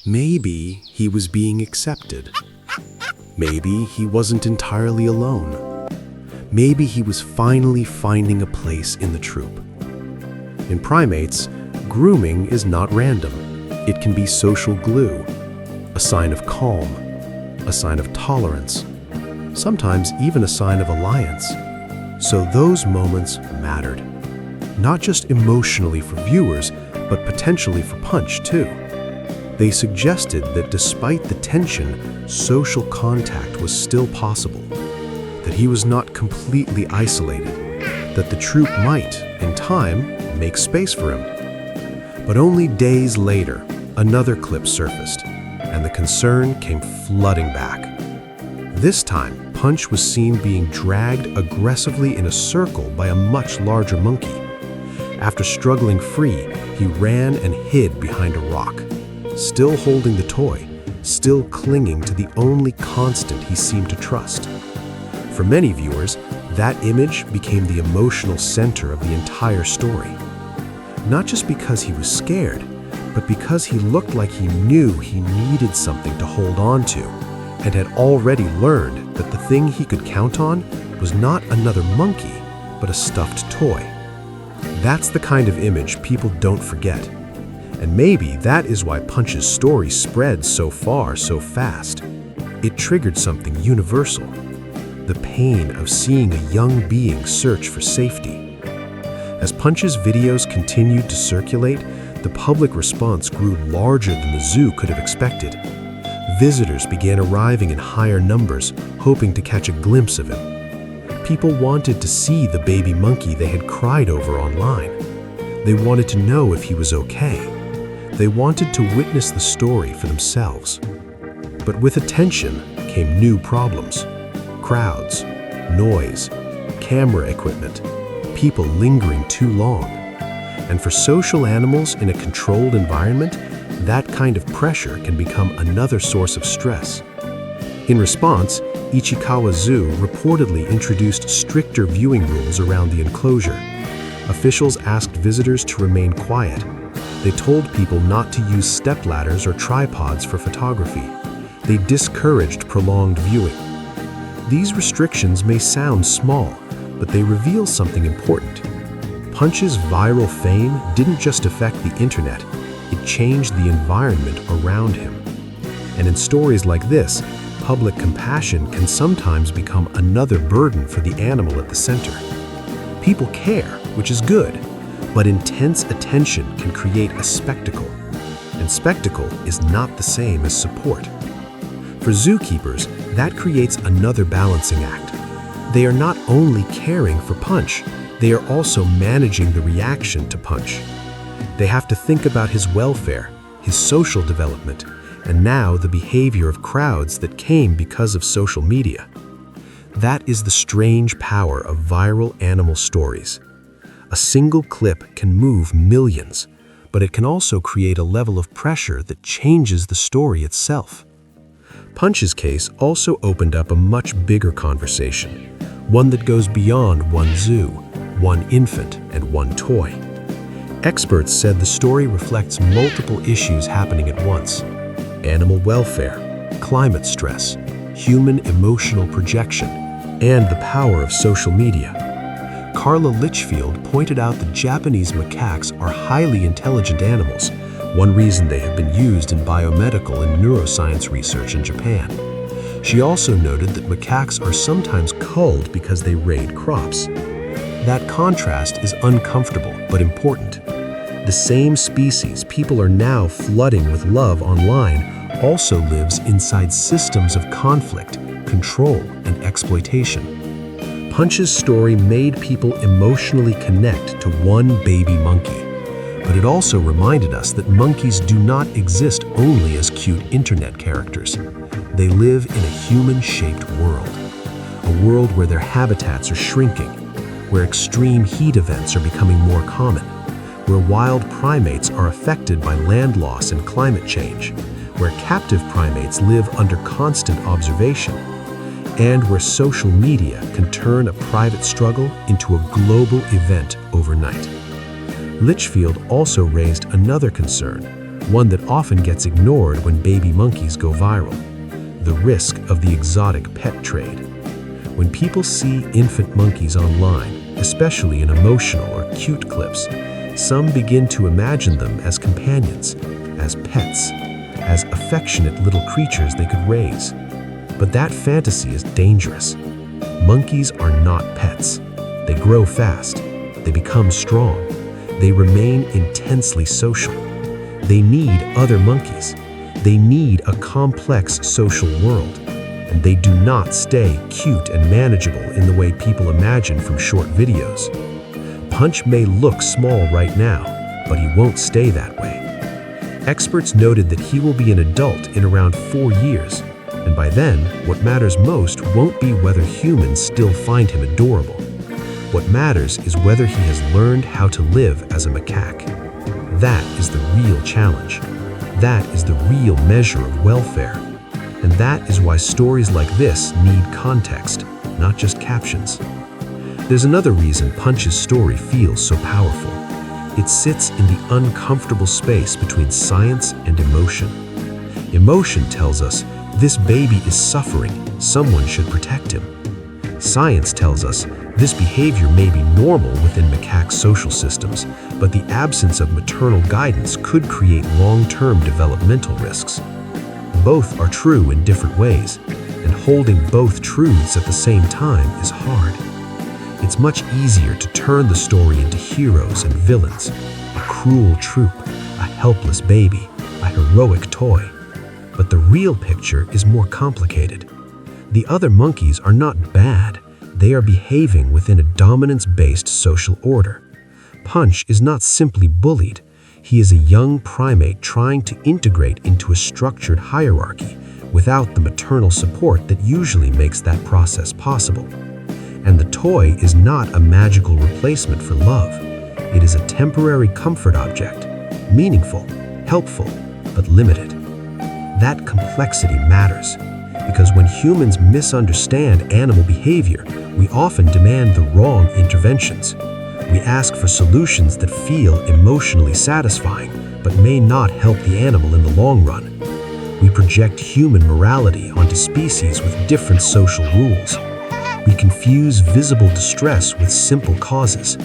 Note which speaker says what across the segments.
Speaker 1: Maybe he was being accepted. Maybe he wasn't entirely alone. Maybe he was finally finding a place in the troop. In primates, grooming is not random. It can be social glue, a sign of calm, a sign of tolerance, sometimes even a sign of alliance. So those moments mattered, not just emotionally for viewers, but potentially for Punch too. They suggested that despite the tension, social contact was still possible, that he was not completely isolated, that the troop might, in time, make space for him. But only days later, another clip surfaced, and the concern came flooding back. This time, Punch was seen being dragged aggressively in a circle by a much larger monkey. After struggling free, he ran and hid behind a rock, still holding the toy, still clinging to the only constant he seemed to trust. For many viewers, that image became the emotional center of the entire story. Not just because he was scared, but because he looked like he knew he needed something to hold on to, and had already learned that the thing he could count on was not another monkey, but a stuffed toy. That's the kind of image people don't forget. And maybe that is why Punch's story spread so far so fast. It triggered something universal, the pain of seeing a young being search for safety. As Punch's videos continued to circulate, the public response grew larger than the zoo could have expected. Visitors began arriving in higher numbers, hoping to catch a glimpse of him. People wanted to see the baby monkey they had cried over online. They wanted to know if he was okay. They wanted to witness the story for themselves. But with attention came new problems. Crowds, noise, camera equipment, people lingering too long. And for social animals in a controlled environment, that kind of pressure can become another source of stress. In response, Ichikawa Zoo reportedly introduced stricter viewing rules around the enclosure. Officials asked visitors to remain quiet. They told people not to use stepladders or tripods for photography. They discouraged prolonged viewing. These restrictions may sound small, but they reveal something important. Punch's viral fame didn't just affect the internet, it changed the environment around him. And in stories like this, public compassion can sometimes become another burden for the animal at the center. People care, which is good, but intense attention can create a spectacle. And spectacle is not the same as support. For zookeepers, that creates another balancing act. They are not only caring for Punch, they are also managing the reaction to Punch. They have to think about his welfare, his social development, and now the behavior of crowds that came because of social media. That is the strange power of viral animal stories. A single clip can move millions, but it can also create a level of pressure that changes the story itself. Punch's case also opened up a much bigger conversation, one that goes beyond one zoo, one infant, and one toy. Experts said the story reflects multiple issues happening at once: animal welfare, climate stress, human emotional projection, and the power of social media. Carla Litchfield pointed out that Japanese macaques are highly intelligent animals, one reason they have been used in biomedical and neuroscience research in Japan. She also noted that macaques are sometimes culled because they raid crops. That contrast is uncomfortable but important. The same species people are now flooding with love online also lives inside systems of conflict, control, and exploitation. Punch's story made people emotionally connect to one baby monkey. But it also reminded us that monkeys do not exist only as cute internet characters. They live in a human-shaped world. A world where their habitats are shrinking, where extreme heat events are becoming more common, where wild primates are affected by land loss and climate change, where captive primates live under constant observation, and where social media can turn a private struggle into a global event overnight. Litchfield also raised another concern: one that often gets ignored when baby monkeys go viral: the risk of the exotic pet trade. When people see infant monkeys online, especially in emotional or cute clips, some begin to imagine them as companions, as pets, as affectionate little creatures they could raise. But that fantasy is dangerous. Monkeys are not pets. They grow fast. They become strong. They remain intensely social. They need other monkeys. They need a complex social world. And they do not stay cute and manageable in the way people imagine from short videos. Punch may look small right now, but he won't stay that way. Experts noted that he will be an adult in around 4 years, and by then, what matters most won't be whether humans still find him adorable. What matters is whether he has learned how to live as a macaque. That is the real challenge. That is the real measure of welfare. And that is why stories like this need context, not just captions. There's another reason Punch's story feels so powerful. It sits in the uncomfortable space between science and emotion. Emotion tells us this baby is suffering, someone should protect him. Science tells us this behavior may be normal within macaque social systems, but the absence of maternal guidance could create long-term developmental risks. Both are true in different ways, and holding both truths at the same time is hard. It's much easier to turn the story into heroes and villains, a cruel troop, a helpless baby, a heroic toy. But the real picture is more complicated. The other monkeys are not bad. They are behaving within a dominance-based social order. Punch is not simply bullied. He is a young primate trying to integrate into a structured hierarchy without the maternal support that usually makes that process possible. And the toy is not a magical replacement for love. It is a temporary comfort object, meaningful, helpful, but limited. That complexity matters, because when humans misunderstand animal behavior, we often demand the wrong interventions. We ask for solutions that feel emotionally satisfying, but may not help the animal in the long run. We project human morality onto species with different social rules. We confuse visible distress with simple causes.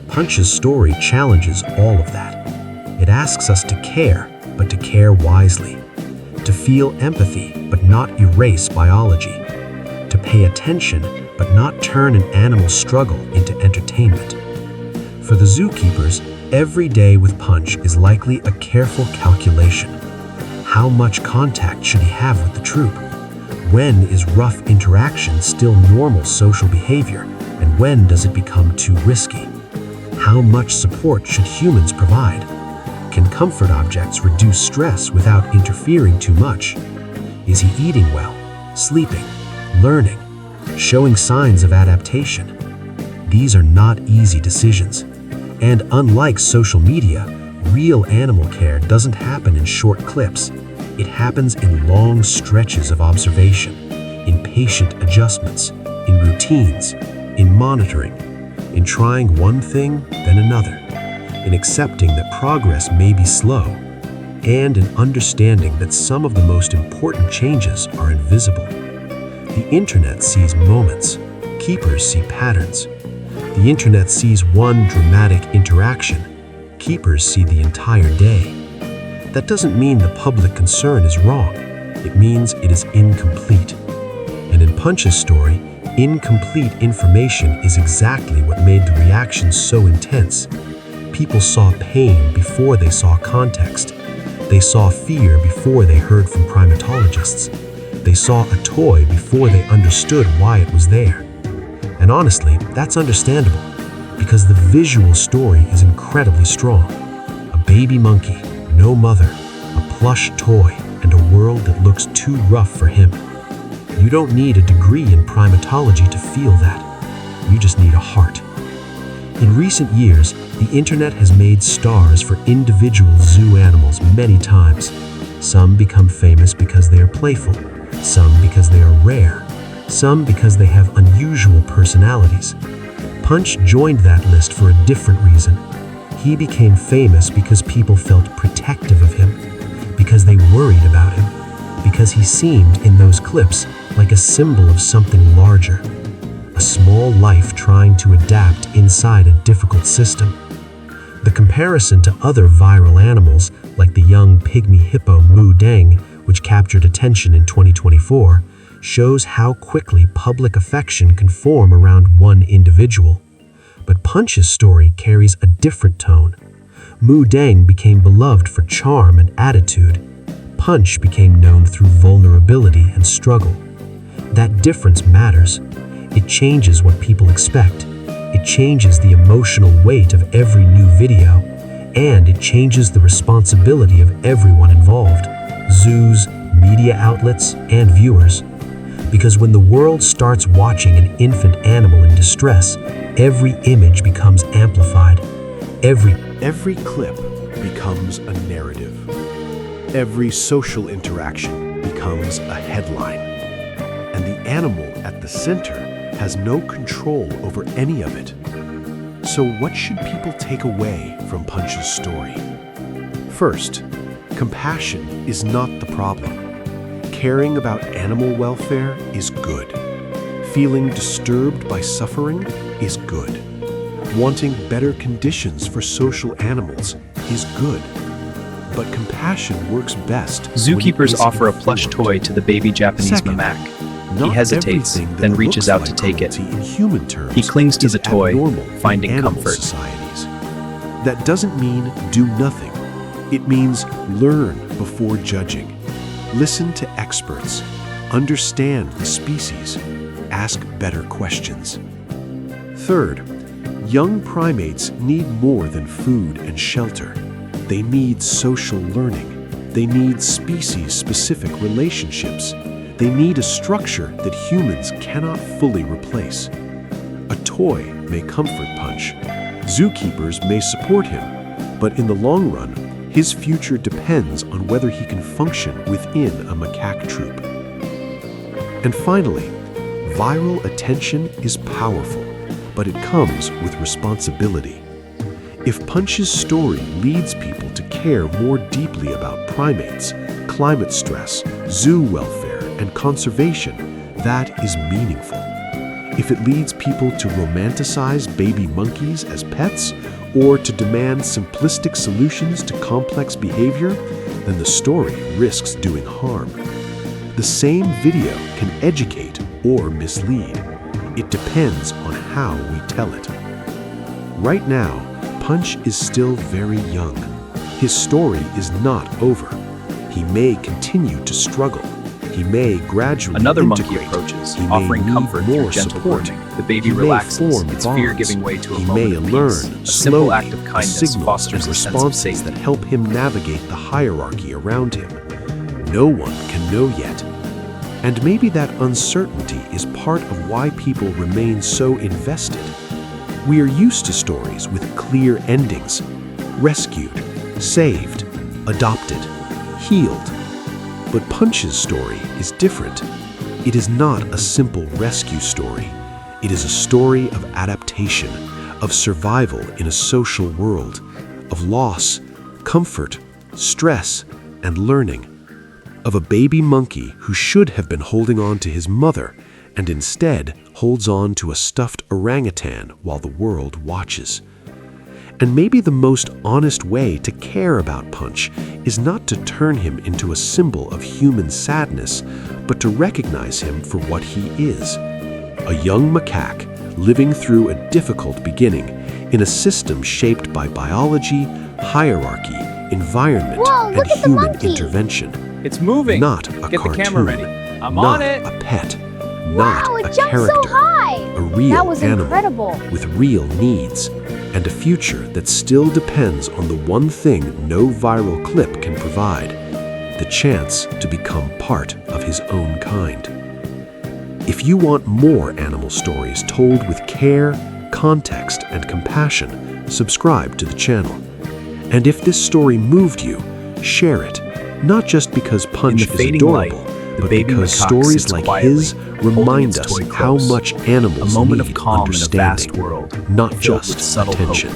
Speaker 1: Punch's story challenges all of that. It asks us to care, but to care wisely. To feel empathy, but not erase biology. To pay attention, but not turn an animal's struggle into entertainment. For the zookeepers, every day with Punch is likely a careful calculation. How much contact should he have with the troop? When is rough interaction still normal social behavior, and when does it become too risky? How much support should humans provide? Can comfort objects reduce stress without interfering too much? Is he eating well, sleeping, learning, showing signs of adaptation? These are not easy decisions. And unlike social media, real animal care doesn't happen in short clips. It happens in long stretches of observation, in patient adjustments, in routines, in monitoring, in trying one thing, then another, in accepting that progress may be slow, and in understanding that some of the most important changes are invisible. The internet sees moments. Keepers see patterns. The internet sees one dramatic interaction. Keepers see the entire day. That doesn't mean the public concern is wrong. It means it is incomplete. And in Punch's story, incomplete information is exactly what made the reaction so intense. People saw pain before they saw context. They saw fear before they heard from primatologists. They saw a toy before they understood why it was there. And honestly, that's understandable, because the visual story is incredibly strong. A baby monkey, no mother, a plush toy, and a world that looks too rough for him. You don't need a degree in primatology to feel that. You just need a heart. In recent years, the internet has made stars for individual zoo animals many times. Some become famous because they are playful, some because they are rare, some because they have unusual personalities. Punch joined that list for a different reason.
Speaker 2: He became famous because people felt protective of him, because they worried about him, because he seemed in those clips like a symbol of something larger, a small life trying to adapt inside a difficult system. The comparison to other viral animals, like the young pygmy hippo Mu Deng, which captured attention in 2024, shows how quickly public affection can form around one individual. But Punch's story carries a different tone. Mu Deng became beloved for charm and attitude. Punch became known through vulnerability and struggle. That difference matters. It changes what people expect. It changes the emotional weight of every new video, and it changes the responsibility of everyone involved, zoos, media outlets, and viewers. Because when the world starts watching an infant animal in distress, every image becomes amplified.
Speaker 1: Every clip becomes a narrative. Every social interaction becomes a headline. And the animal at the center has no control over any of it. So what should people take away from Punch's story? First, compassion is not the problem. Caring about animal welfare is good. Feeling disturbed by suffering is good. Wanting better conditions for social animals is good. But compassion works best.
Speaker 3: Zookeepers offer a plush toy to the baby Japanese
Speaker 1: Second,
Speaker 3: Macaque. He hesitates, then reaches out to take it.
Speaker 1: In human terms,
Speaker 3: He clings to
Speaker 1: is
Speaker 3: the toy,
Speaker 1: abnormal
Speaker 3: finding
Speaker 1: in animal
Speaker 3: comfort.
Speaker 1: Societies. That doesn't mean do nothing. It means learn before judging. Listen to experts. Understand the species. Ask better questions. Third, young primates need more than food and shelter. They need social learning. They need species-specific relationships. They need a structure that humans cannot fully replace. A toy may comfort Punch. Zookeepers may support him, but in the long run, his future depends on whether he can function within a macaque troop. And finally, viral attention is powerful, but it comes with responsibility. If Punch's story leads people to care more deeply about primates, climate stress, zoo welfare, and conservation, that is meaningful. If it leads people to romanticize baby monkeys as pets, or to demand simplistic solutions to complex behavior, then the story risks doing harm. The same video can educate or mislead. It depends on how we tell it. Right now, Punch is still very young. His story is not over. He may continue to struggle. He may gradually
Speaker 3: Another monkey
Speaker 1: integrate.
Speaker 3: approaches,
Speaker 1: He may
Speaker 3: offering
Speaker 1: need
Speaker 3: comfort
Speaker 1: more
Speaker 3: through gentle
Speaker 1: support.
Speaker 3: grooming. The baby
Speaker 1: He may
Speaker 3: relaxes,
Speaker 1: form
Speaker 3: its fear
Speaker 1: bonds.
Speaker 3: giving way to a
Speaker 1: He
Speaker 3: moment
Speaker 1: may
Speaker 3: of
Speaker 1: learn
Speaker 3: peace. A simple
Speaker 1: slowly
Speaker 3: act of
Speaker 1: the
Speaker 3: kindness
Speaker 1: signals
Speaker 3: fosters
Speaker 1: and
Speaker 3: a sense of
Speaker 1: responses
Speaker 3: safety.
Speaker 1: that help him navigate the hierarchy around him. No one can know yet. And maybe that uncertainty is part of why people remain so invested. We are used to stories with clear endings: rescued, saved, adopted, healed. But Punch's story is different. It is not a simple rescue story. It is a story of adaptation, of survival in a social world, of loss, comfort, stress, and learning. Of a baby monkey who should have been holding on to his mother and instead holds on to a stuffed orangutan while the world watches. And maybe the most honest way to care about Punch is not to turn him into a symbol of human sadness, but to recognize him for what he is: a young macaque living through a difficult beginning in a system shaped by biology, hierarchy, environment,
Speaker 4: Whoa,
Speaker 1: and
Speaker 4: look at the
Speaker 1: human
Speaker 4: monkey.
Speaker 1: intervention.
Speaker 3: It's moving.
Speaker 1: Not a
Speaker 3: Get
Speaker 1: cartoon,
Speaker 3: the camera ready. I'm
Speaker 1: not
Speaker 3: on it.
Speaker 1: a pet,
Speaker 4: Wow,
Speaker 1: not
Speaker 4: it
Speaker 1: a
Speaker 4: jumped
Speaker 1: character,
Speaker 4: so high!
Speaker 1: a real
Speaker 4: That was
Speaker 1: animal
Speaker 4: incredible.
Speaker 1: with real needs, and a future that still depends on the one thing no viral clip can provide: the chance to become part of his own kind. If you want more animal stories told with care, context, and compassion, subscribe to the channel. And if this story moved you, share it, not just because Punch
Speaker 3: In the
Speaker 1: is
Speaker 3: fading
Speaker 1: adorable,
Speaker 3: light, the
Speaker 1: but
Speaker 3: baby
Speaker 1: because
Speaker 3: macaque
Speaker 1: stories
Speaker 3: sits
Speaker 1: like
Speaker 3: quietly,
Speaker 1: his remind
Speaker 3: holding its
Speaker 1: us
Speaker 3: toy
Speaker 1: how
Speaker 3: close.
Speaker 1: much animals
Speaker 3: A moment
Speaker 1: need
Speaker 3: of calm in a
Speaker 1: understanding,
Speaker 3: vast world,
Speaker 1: not
Speaker 3: filled
Speaker 1: just
Speaker 3: with subtle hope.
Speaker 1: attention.